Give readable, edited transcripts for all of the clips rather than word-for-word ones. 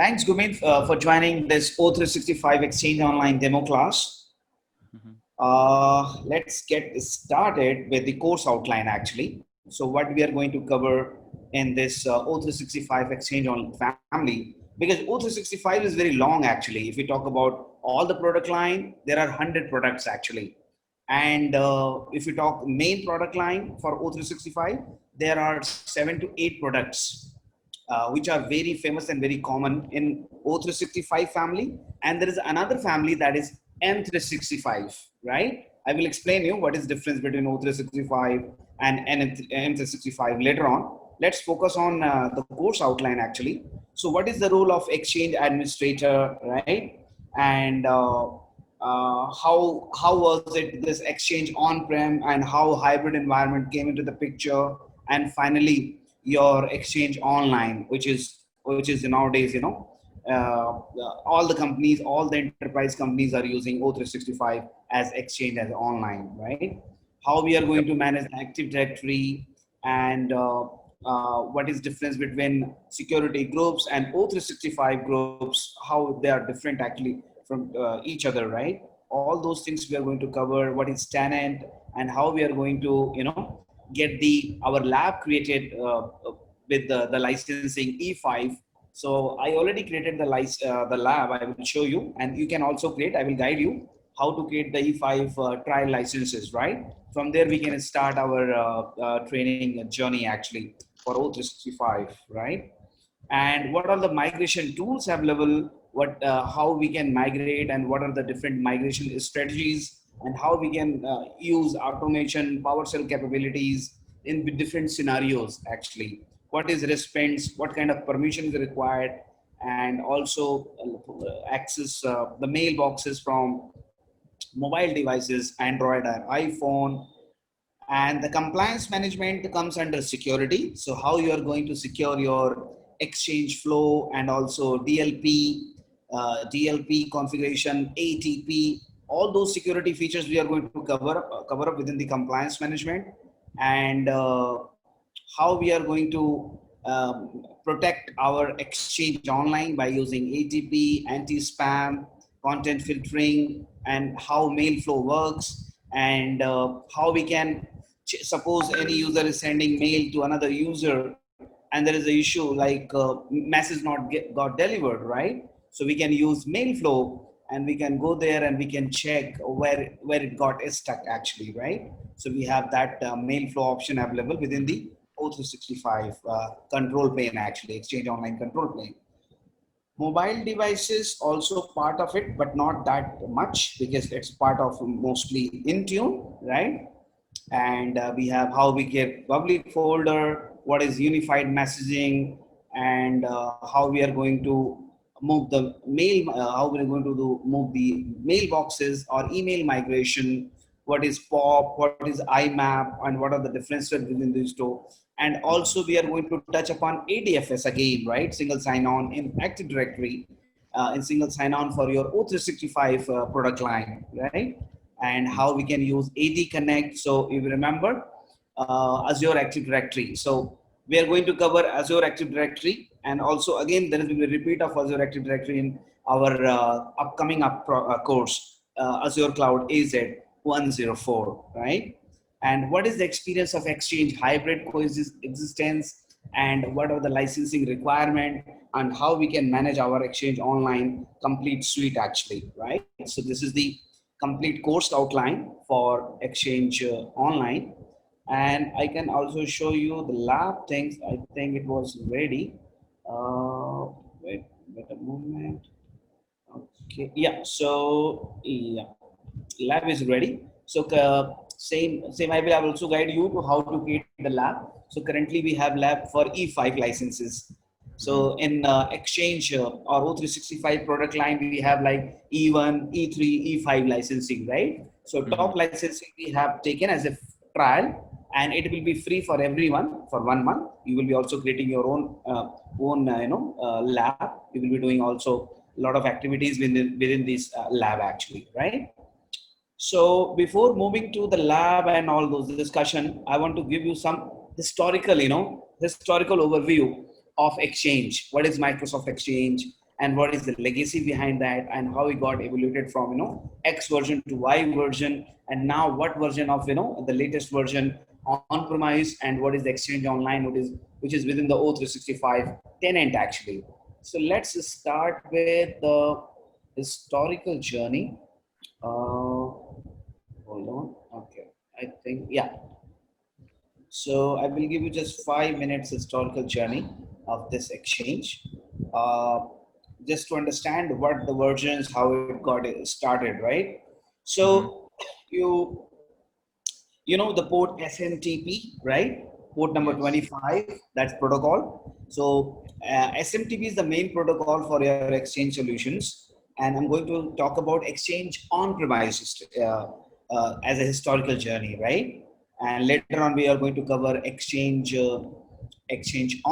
Thanks, Gumit, for joining this O365 Exchange Online demo class. Mhm. Let's get started with the course outline actually. So what we are going to cover in this O365 Exchange on family, because O365 is very long actually. If we talk about all the product line, there are 100 products actually. And if you talk main product line for O365, there are 7 to 8 products which are very famous and very common in O365 family. And there is another family that is M365, right? I will explain you what is difference between O365 and M365 later on. Let's focus on the course outline actually. So what is the role of exchange administrator, right? And how was it this exchange on-prem and how hybrid environment came into the picture, and finally your exchange online, which is nowadays all the companies, all the enterprise companies are using O365 as exchange as online, right? How we are going Yep. to manage active directory, and what is difference between security groups and O365 groups, how they are different actually from each other, right? All those things we are going to cover. What is tenant, and how we are going to get the our lab created with the licensing E5. So I already created the lab. I will show you, and you can also create. I will guide you how to create the E5 trial licenses. Right from there, we can start our training journey actually for O365. Right, and what are the migration tools available, what how we can migrate, and what are the different migration strategies, and how we can use automation PowerShell capabilities in different scenarios actually. What is response, what kind of permission is required, and also access the mailboxes from mobile devices, Android or iPhone. And the compliance management comes under security. So how you are going to secure your exchange flow, and also DLP configuration, ATP, all those security features we are going to cover up within the compliance management. And how we are going to protect our exchange online by using ATP, anti-spam, content filtering, and how mail flow works, and how we can suppose any user is sending mail to another user, and there is an issue like message not got delivered, right? So we can use mail flow, and we can go there and we can check where it got stuck actually, right? So we have that mail flow option available within the O365 control plane actually, exchange online control plane. Mobile devices also part of it, but not that much because it's part of mostly Intune, right? And we have how we get public folder, what is unified messaging, and how we are going to move the mail, how we are going to move the mailboxes or email migration, what is POP, what is IMAP, and what are the differences within these two. And also we are going to touch upon ADFS again, right? Single sign-on in Active Directory, and single sign-on for your O365 product line, right? And how we can use AD Connect. So if you remember Azure Active Directory. So we are going to cover Azure Active Directory, and also again there will be a repeat of Azure Active Directory in our upcoming course, Azure Cloud AZ 104, right? And what is the experience of Exchange hybrid coexistence, and what are the licensing requirement, and how we can manage our Exchange online complete suite actually, right? So this is the complete course outline for Exchange online. And I can also show you the lab things. I think it was ready. Wait a moment. Okay, yeah. So yeah, lab is ready. So same I will also guide you to how to create the lab. So currently we have lab for E5 licenses. So Mhm. in Exchange or O365 product line, we have like E1, E3, E5 licensing, right? So top Mhm. licensing we have taken as a trial, and it will be free for everyone for 1 month. You will be also creating your own lab. You will be doing also a lot of activities within this lab actually, right? So before moving to the lab and all those discussion, I want to give you some historical, historical overview of Exchange. What is Microsoft Exchange, and what is the legacy behind that, and how it got evoluted from X version to Y version, and now what version of the latest version on premise, and what is the exchange online, which is within the O365 tenant actually. So let's start with the historical journey. Hold on. Okay. I think, yeah. So I will give you just 5 minutes historical journey of this exchange, uh, just to understand what the versions, how it got started, right? Mm-hmm. So you the port SMTP, right? Port number Yes. 25, that's protocol. So SMTP is the main protocol for your exchange solutions. And I'm going to talk about exchange on premises as a historical journey, right? And later on, we are going to cover exchange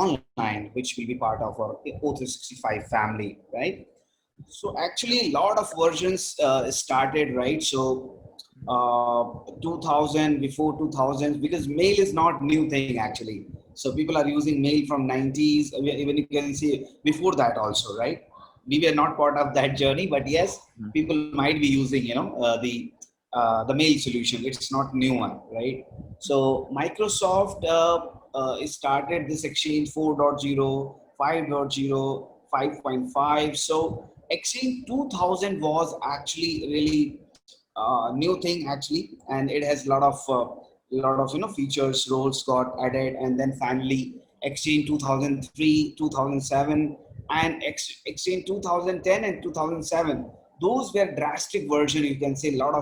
online, which will be part of our O365 family, right? So Yep. actually, a lot of versions started, right? So 2000, before 2000, because mail is not new thing actually. So people are using mail from 90s, even you can see before that also, right? We were not part of that journey, but yes, Mm. people might be using the mail solution. It's not new one, right? So Microsoft started this Exchange 4.0, 5.0, 5.5. So Exchange 2000 was actually really new thing actually, and it has a lot of features, roles got added, and then finally Exchange 2003, 2007, and Exchange 2010 and 2007. Those were drastic version. You can say lot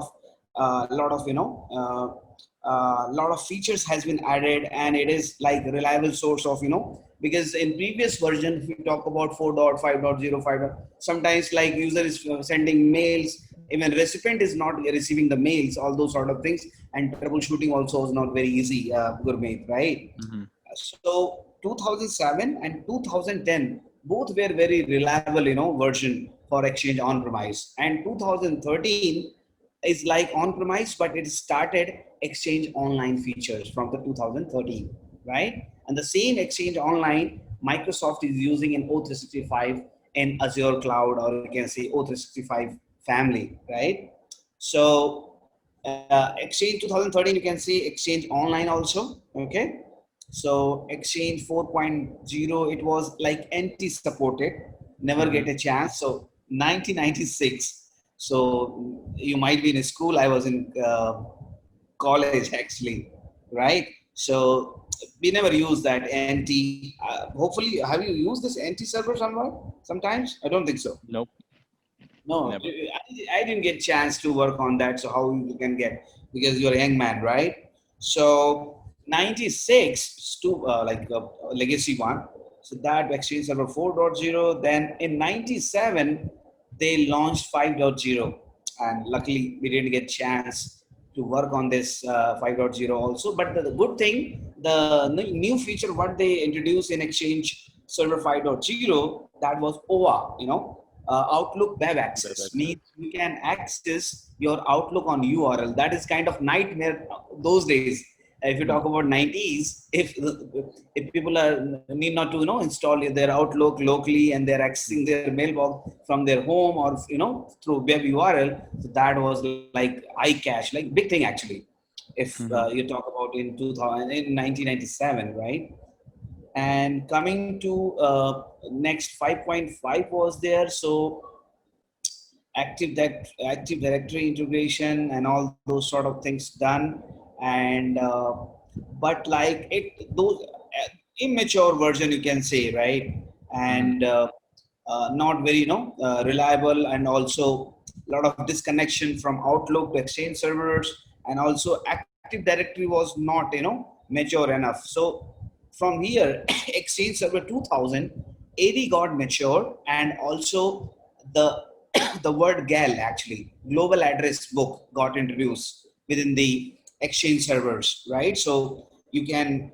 of features has been added, and it is like a reliable source of because in previous version, if we talk about 4.5.0, 5, sometimes like user is sending mails, even recipient is not receiving the mails, all those sort of things, and troubleshooting also is not very easy, Gurmeet, right? Mm-hmm. So 2007 and 2010 both were very reliable, version for Exchange on premise. And 2013 is like on premise, but it started Exchange online features from the 2013, right? And the same Exchange online Microsoft is using in O365 in Azure cloud, or you can say O365 family, right? So Exchange 2013, you can see Exchange online also, okay? So Exchange 4.0, it was like NT supported, never get Mm-hmm. a chance. So 1996. So you might be in school. I was in college actually, right? So we never use that NT. Hopefully, have you used this NT server somewhere? Sometimes I don't think so. Nope. No, Never. I didn't get chance to work on that. So how you can get, because you're a young man, right? So 96 to legacy one. So that Exchange Server 4.0. Then in 97 they launched 5.0, and luckily we didn't get chance to work on this 5.0 also. But the good thing, the new feature what they introduced in Exchange Server 5.0, that was OA, Outlook Web Web Access, means access. you can access your Outlook on URL. That is kind of nightmare those days. If you talk Mm. about 90s, if people are need not to install their Outlook locally, and they're accessing their mailbox from their home, or through web URL, so that was like iCache, like big thing actually. If Mm-hmm. you talk about in 2000, in 1997, right? And coming to next 5.5 was there. So active directory integration and all those sort of things done. And but like it those immature version, you can say, right? Mm-hmm. And not very reliable, and also a lot of disconnection from Outlook to Exchange servers. And also Active Directory was not mature enough. So from here Exchange Server 2000 AD got mature, and also the the word GAL, actually global address book, got introduced within the Exchange servers, right? So you can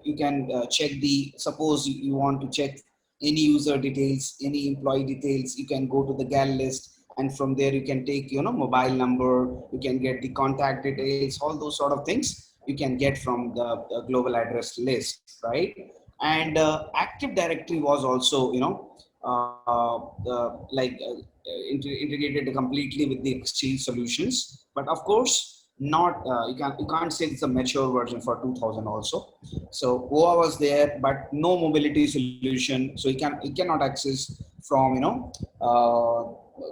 check the, suppose you want to check any user details, any employee details, you can go to the GAL list, and from there you can take mobile number, you can get the contact details, all those sort of things you can get from the global address list, right? And Active Directory was also integrated completely with the exchange solutions. But of course, not you can't say it's a mature version for 2000 also. So OA was there, but no mobility solution. So you cannot access from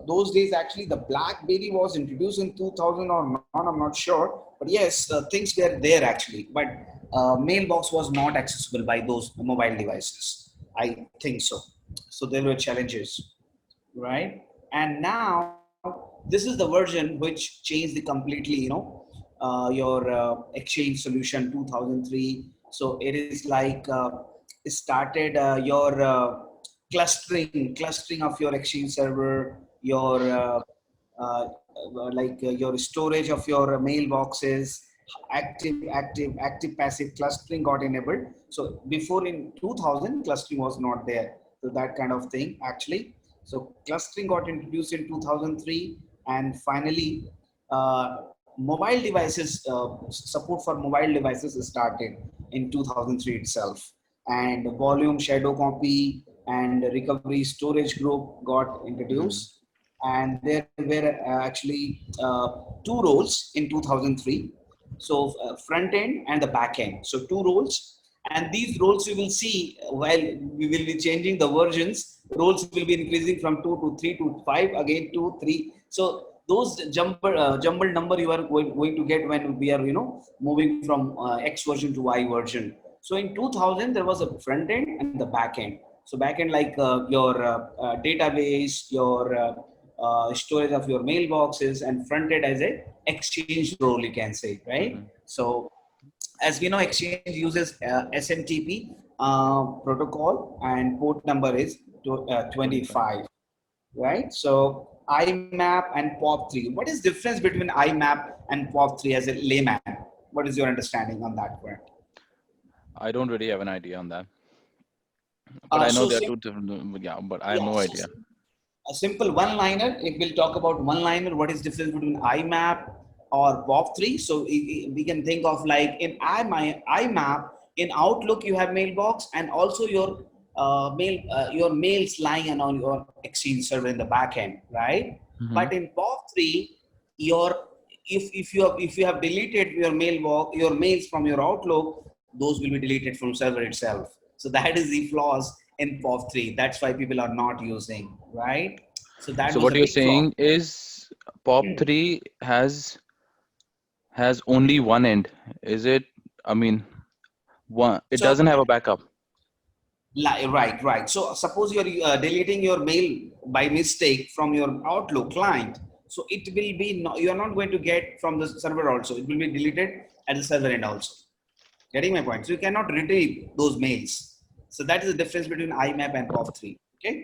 those days. Actually, the BlackBerry was introduced in 2000 or not. I'm not sure, but yes, things were there actually. But mailbox was not accessible by those mobile devices. I think so. So there were challenges, right? And now this is the version which changed the completely, your exchange solution 2003. So it is like it started your clustering of your exchange server, your your storage of your mailboxes, active passive clustering got enabled. So before in 2000 clustering was not there, so that kind of thing actually. So clustering got introduced in 2003, and finally mobile devices support for mobile devices started in 2003 itself, and volume shadow copy and recovery storage group got Mm-hmm. introduced. And there were actually two roles in 2003. So front end and the back end. So two roles, and these roles you will see while we will be changing the versions. Roles will be increasing from 2 to 3 to 5, again 2, 3. So those jumbled number you are going to get when we are moving from X version to Y version. So in 2000 there was a front end and the back end. So back end like your database, your storage of your mailboxes, and front end as a exchange role, you can say, right? Mm-hmm. So as we know, exchange uses SMTP protocol, and port number is 25. 25, right? So IMAP and POP3. What is difference between IMAP and POP3 as a layman? What is your understanding on that point? I don't really have an idea on that, but Uh, I know so there are sim- two different. Yeah, but I have yeah, no so idea. a simple one-liner. If we'll talk about one-liner, what is difference between IMAP or POP3? So we can think of like in IMAP, in Outlook you have mailbox, and also your mails lying on your Exchange server in the back end, right? Mm-hmm. But in POP3, your if you have deleted your mailbox, your mails from your Outlook, those will be deleted from server itself. So that is the flaws in POP3. That's why people are not using, right? So that So was what a you're big flaw. saying is Pop 3 has only one end. Is it? I mean, one. It So doesn't have a backup. right. So suppose you're deleting your mail by mistake from your Outlook client. So it will be no, you are not going to get from the server also. It will be deleted at the server end also. Getting my point? So you cannot retrieve those mails. So that is the difference between IMAP and POP3. Okay.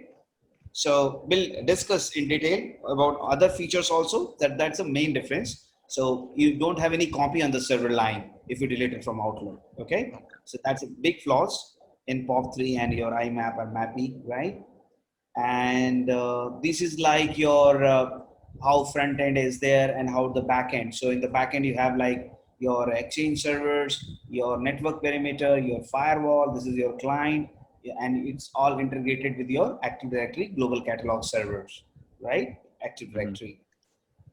So we'll discuss in detail about other features also. That's the main difference. So you don't have any copy on the server line if you delete it from Outlook. Okay. So that's a big flaws in POP3 and your IMAP or MAPI, right? And this is like your how front end is there and how the back end. So in the back end you have like your exchange servers, your network perimeter, your firewall. This is your client, and it's all integrated with your Active Directory global catalog servers, right? Active Mm-hmm. Directory.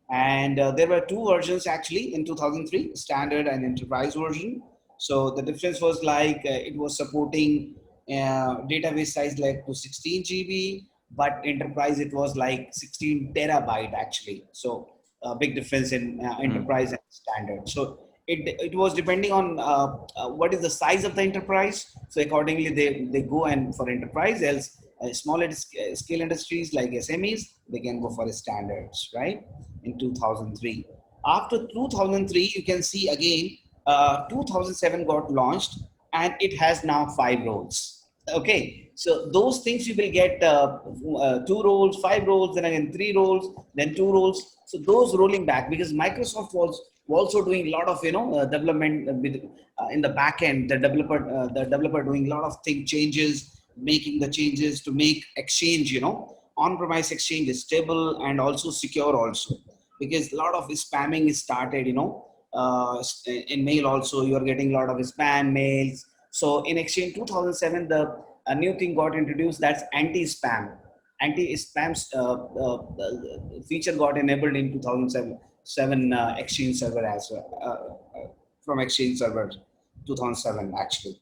And there were two versions actually in 2003, standard and enterprise version. So the difference was like it was supporting database size like to 16 GB, but enterprise it was like 16 terabyte actually. So a big difference in Mm-hmm. enterprise and standard. So it was depending on what is the size of the enterprise. So accordingly they go and for enterprise, else smaller scale industries like SMEs, they can go for standards, right? In 2003. After 2003, you can see again, 2007 got launched, and it has now 5 roles. Okay, so those things you will get 2 roles, 5 roles, then again 3 roles, then 2 roles. So those rolling back because Microsoft was also doing a lot of development with in the back end. The developer doing a lot of thing changes, making the changes to make exchange on-premise exchange is stable and also secure also, because a lot of spamming is started in mail also. You are getting a lot of spam mails. So in exchange 2007 the a new thing got introduced, that's anti-spam. anti-spam feature got enabled in 2007 Exchange server as well, from Exchange server 2007 actually.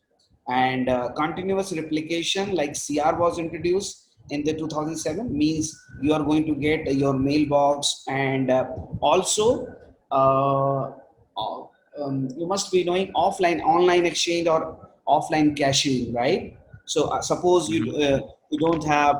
And continuous replication like CR was introduced in the 2007, means you are going to get your mailbox. And also uh, you must be knowing offline online exchange or offline caching, right? So suppose Hmm. you don't have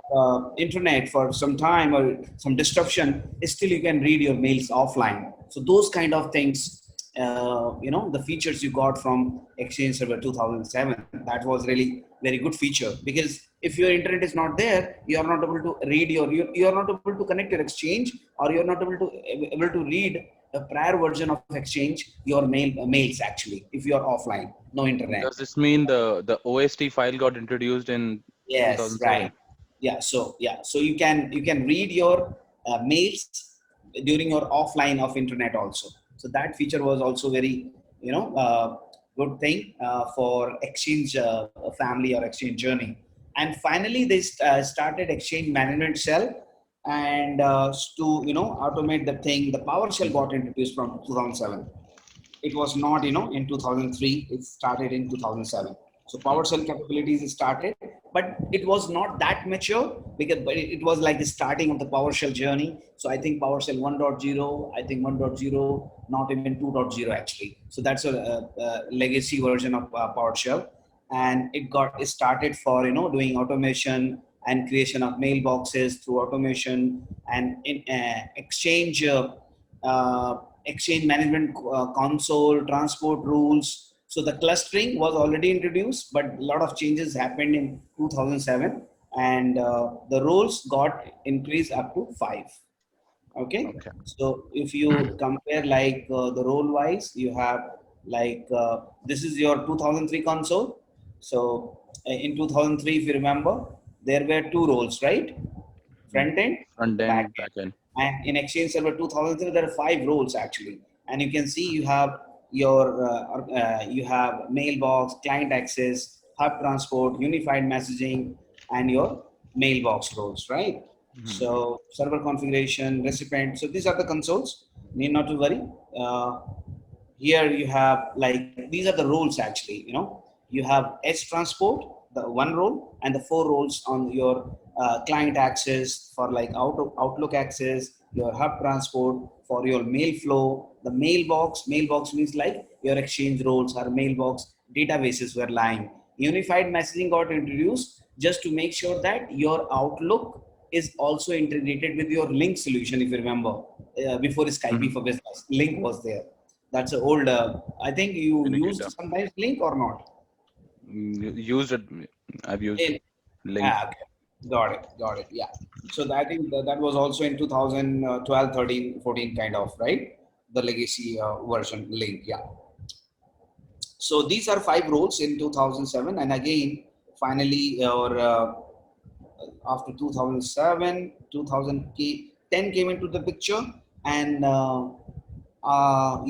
internet for some time or some disruption, still you can read your mails offline. So those kind of things, the features you got from Exchange Server 2007, that was really very good feature. Because if your internet is not there, you are not able to read you are not able to connect your Exchange, or you are not able to read the prior version of Exchange, your mails actually, if you are offline, no internet. Does this mean the OST file got introduced in Yes, 2007? right. Yeah, so you can read your mails during your offline of internet also. So that feature was also very, good thing for Exchange family or Exchange journey. And finally, they started Exchange management cell. And to automate the thing, the PowerShell Hmm. got introduced from 2007. It was not, in 2003. It started in 2007. So Okay. PowerShell capabilities started, but it was not that mature, because but it was like the starting of the PowerShell journey. So I think PowerShell 1.0, I think 1.0, not even 2.0 actually. So that's a legacy version of PowerShell. And it got started for doing automation and creation of mailboxes through automation. And in uh, exchange management console, transport rules. So the clustering was already introduced, but a lot of changes happened in 2007. And the roles got increased up to 5. Okay, Okay. so if you compare like the role wise, you have like this is your 2003 console. So in 2003, if you remember, there were two roles, right? Mm. Front end, Front back end, back end. end. And in Exchange Server 2003, there are 5 roles actually. And you can see you have you have mailbox, client access, hub transport, unified messaging, and your mailbox roles, right? Hmm. So server configuration, recipient. So these are the consoles. Need not to worry. Uh, Here you have like these are the roles actually. You have edge transport, the one role, and the 4 roles on your client access for like Outlook access, your hub transport for your mail flow, the mailbox means like your Exchange roles or mailbox databases were lying. Unified messaging got introduced just to make sure that your Outlook is also integrated with your link solution. If you remember, before Skype Hmm. for business, link was there. That's an old. I think you used Communicator. sometimes link or not. Used it. I've used In, link. okay. Got it. Yeah. So that, I think that was also in 2012, 13, 14 kind of, right? The legacy version link. Yeah. So these are 5 roles in 2007, and again, finally, or after 2007, 2010 came into the picture. And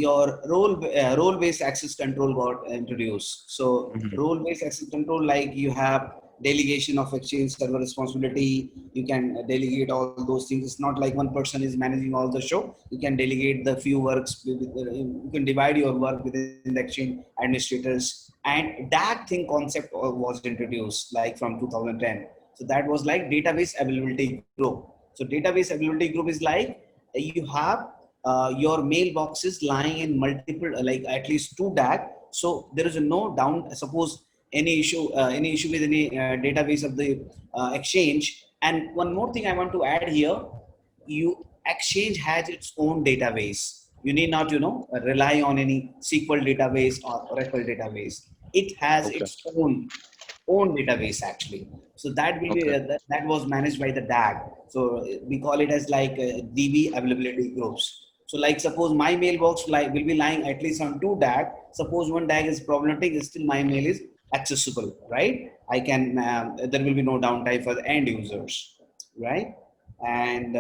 your role based access control got introduced. So Hmm. role based access control, like you have delegation of Exchange server responsibility. You can delegate all those things. It's not like one person is managing all the show. You can delegate the few works. You can divide your work within the Exchange administrators. And that thing concept was introduced like from 2010. So that was like database availability group. So database availability group is like you have your mailboxes lying in multiple, like at least 2 DAG. So there is no down. Suppose any issue with any database of the Exchange. And one more thing I want to add here: you Exchange has its own database. You need not, rely on any SQL database or Oracle database. It has Okay. its own database actually. So that will be Okay. that was managed by the DAG. So we call it as like DB availability groups. So like suppose my mailbox like will be lying at least on 2 DAG. Suppose one DAG is problematic, still my mail is accessible, right? I can there will be no downtime for the end users, right? And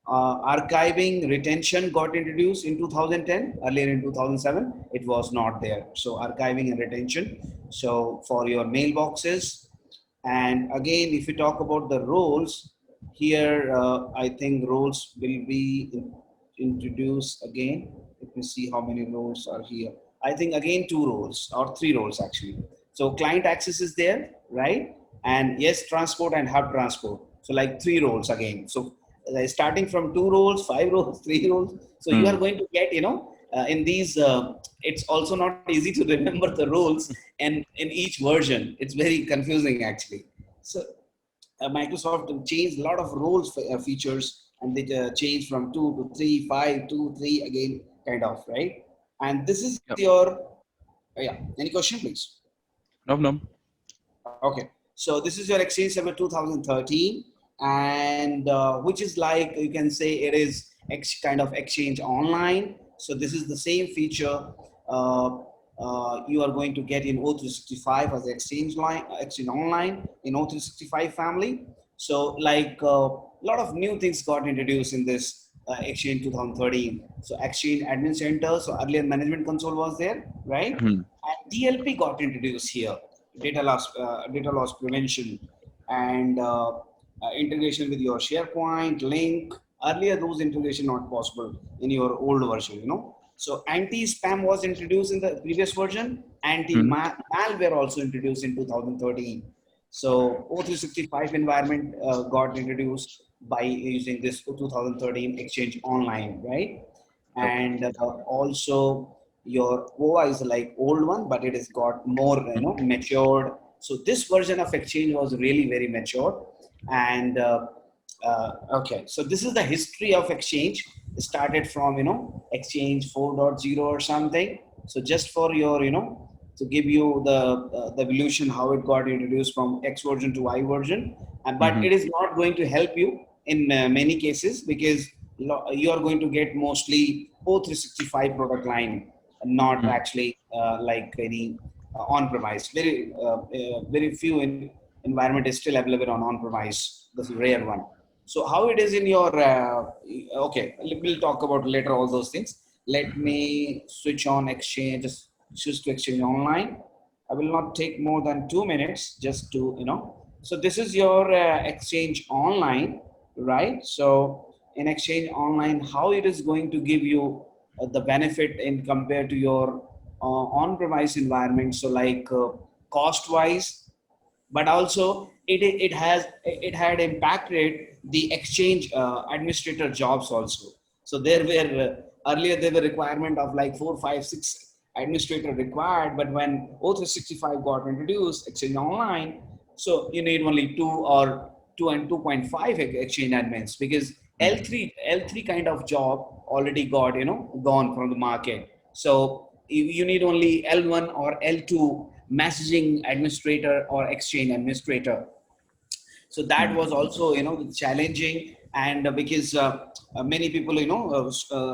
archiving retention got introduced in 2010. Earlier in 2007 it was not there. So archiving and retention, so for your mailboxes. And again, if you talk about the roles, here I think roles will be introduced again. Let me see how many roles are here. I think again two roles or three roles actually. So client access is there, right? And yes, transport and hub transport. So like three roles again. So starting from two roles, five roles, three roles. So you are Hmm. going to get, in these, it's also not easy to remember the roles and in each version. It's very confusing actually. So Microsoft changed a lot of roles features, and they changed from two to three, five, two, three again, kind of, right? And this is Yep. your, yeah. Any question, please? No, no. Okay, so this is your Exchange Server 2013, and which is like, you can say it is kind of Exchange Online. So this is the same feature you are going to get in O365 as Exchange line, Exchange Online in O365 family. So like a lot of new things got introduced in this Exchange 2013. So Exchange Admin Center. So earlier Management Console was there, right? Hmm. And DLP got introduced here, data loss prevention, and integration with your SharePoint link. Earlier, those integration not possible in your old version, So anti-spam was introduced in the previous version. Hmm. Anti-malware also introduced in 2013. So O365 environment got introduced by using this 2013 Exchange Online, right? Okay. And also your OA is like old one, but it has got more, matured. So this version of Exchange was really very mature. And okay, so this is the history of Exchange. It started from, Exchange 4.0 or something. So just for your, to give you the evolution, how it got introduced from X version to Y version. But Hmm. it is not going to help you in many cases, because you are going to get mostly O365 product line, not Hmm. actually like any on-premise. Very few environment is still available on on-premise. This is rare one. So how it is in your, okay, we'll talk about later all those things. Let me switch on Exchange, just switch to Exchange Online. I will not take more than 2 minutes just to, So this is your Exchange Online, right? So in Exchange Online, how it is going to give you the benefit in compared to your on-premise environment. So like cost-wise, but also it had impacted the exchange administrator jobs also. So there were earlier there were requirement of like 4, 5, 6 administrator required, but when O365 got introduced, Exchange Online, so you need only two or two and 2.5 exchange admins, because Hmm. L3 kind of job already got, gone from the market. So you need only L1 or L2 messaging administrator or exchange administrator. So that Hmm. was also, challenging. And because many people,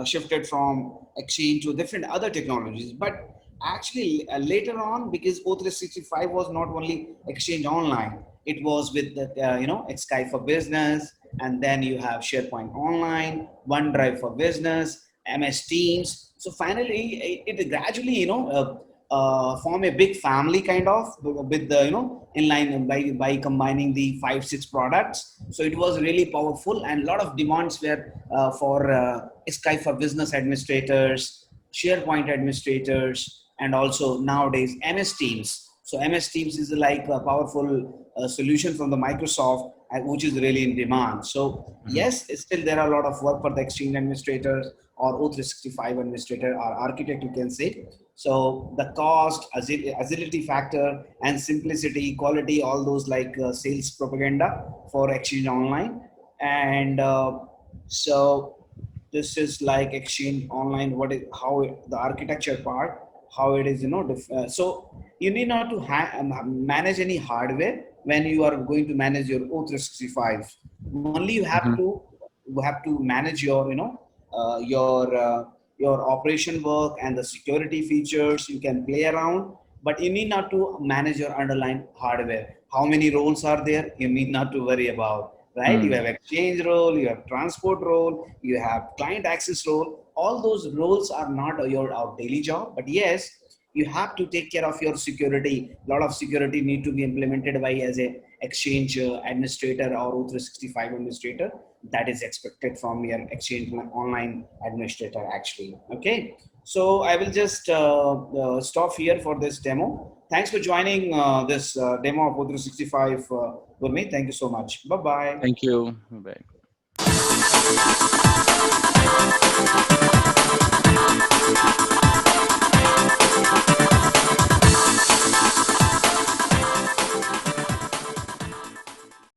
shifted from exchange to different other technologies. But actually later on, because O365 was not only Exchange Online, it was with the, Skype for Business, and then you have SharePoint Online, OneDrive for Business, MS Teams. So finally it gradually, form a big family kind of, with the, in line by combining the 5, 6 products. So it was really powerful, and a lot of demands were for Skype for Business administrators, SharePoint administrators, and also nowadays MS Teams. So MS Teams is like a powerful solution from the Microsoft, which is really in demand. So Hmm. yes, still there are a lot of work for the Exchange administrators or O365 administrator or architect, you can say. So the cost, agility factor, and simplicity, quality, all those like sales propaganda for Exchange Online. And so this is like Exchange Online. What is how the architecture part, how it is, so you need not to manage any hardware when you are going to manage your O365. Only Hmm. you have to manage your, your operation work and the security features. You can play around, but you need not to manage your underlying hardware. How many roles are there? You need not to worry about, right? You Hmm. have exchange role, you have transport role, you have client access role. All those roles are not your daily job, but yes, You have to take care of your security. A lot of security need to be implemented by as a exchange administrator or O365 administrator. That is expected from your exchange online administrator actually. Okay. So I will just stop here for this demo. Thanks for joining this demo of O365 with me. Thank you so much. Bye bye. Thank you. Bye.